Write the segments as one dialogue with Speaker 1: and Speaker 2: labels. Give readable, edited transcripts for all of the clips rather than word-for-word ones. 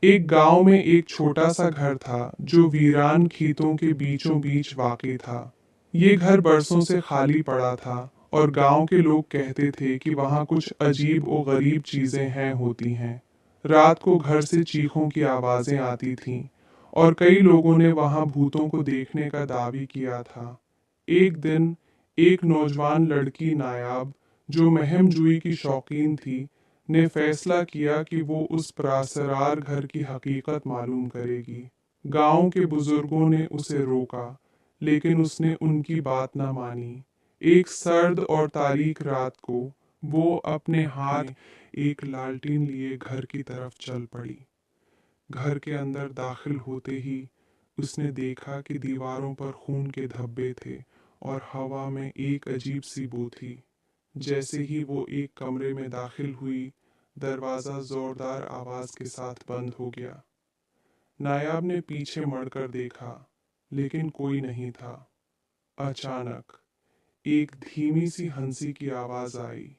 Speaker 1: एक गांव में एक छोटा सा घर था जो वीरान खेतों के बीचों बीच वाक़ई था। ये घर बरसों से खाली पड़ा था और गांव के लोग कहते थे कि वहाँ कुछ अजीब और गरीब चीजें हैं होती हैं। रात को घर से चीखों की आवाजें आती थीं और कई लोगों ने वहाँ भूतों को देखने का दावी किया था। एक दिन एक नौजवान लड़की नायाब, जो महमजूई की शौकीन थी, ने फैसला किया कि वो उस पुरासरार घर की हकीकत मालूम करेगी। गांव के बुजुर्गों ने उसे रोका, लेकिन उसने उनकी बात न मानी। एक सर्द और तारीख रात को वो अपने हाथ में एक लालटीन लिए घर की तरफ चल पड़ी। घर के अंदर दाखिल होते ही उसने देखा कि दीवारों पर खून के धब्बे थे और हवा में एक अजीब सी बू थी। जैसे ही वो एक कमरे में दाखिल हुई, दरवाज़ा जोरदार आवाज़ के साथ बंद हो गया। नायाब ने पीछे मुड़कर देखा, लेकिन कोई नहीं था। अचानक एक धीमी सी हंसी की आवाज़ आई।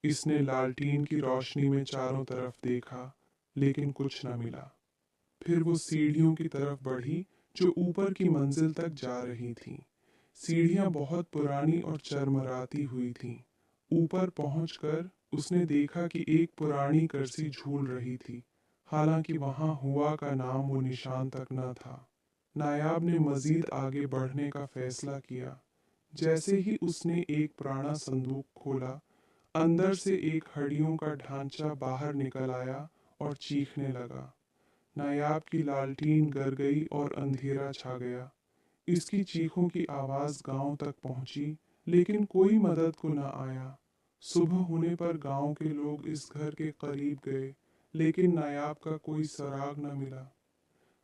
Speaker 1: इसने लालटीन की रोशनी में चारों तरफ देखा, लेकिन कुछ न मिला। फिर वो सीढ़ियों की तरफ बढ़ी जो ऊपर की मंजिल तक जा रही थीं। सीढ़ियां बहुत पुरानी और चरमराती हुई थीं। ऊपर पहुंचकर उसने देखा कि एक पुरानी कुर्सी झूल रही थी, हालांकि वहां हुआ का नाम वो निशान तक न था। नायाब ने मजीद आगे बढ़ने का फैसला किया। जैसे ही उसने एक पुराना संदूक खोला, अंदर से एक हड्डियों का ढांचा बाहर निकल आया और चीखने लगा। नायाब की लालटीन गर गई और अंधेरा छा गया। इसकी चीखों की आवाज गांव तक पहुंची, लेकिन कोई मदद को न आया। सुबह होने पर गांव के लोग इस घर के करीब गए, लेकिन नायाब का कोई सुराग न मिला।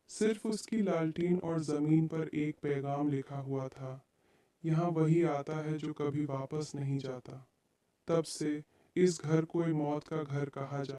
Speaker 1: सिर्फ उसकी लालटीन और जमीन पर एक पैगाम लिखा हुआ था, यहाँ वही आता है जो कभी वापस नहीं जाता। तब से इस घर को मौत का घर कहा जाता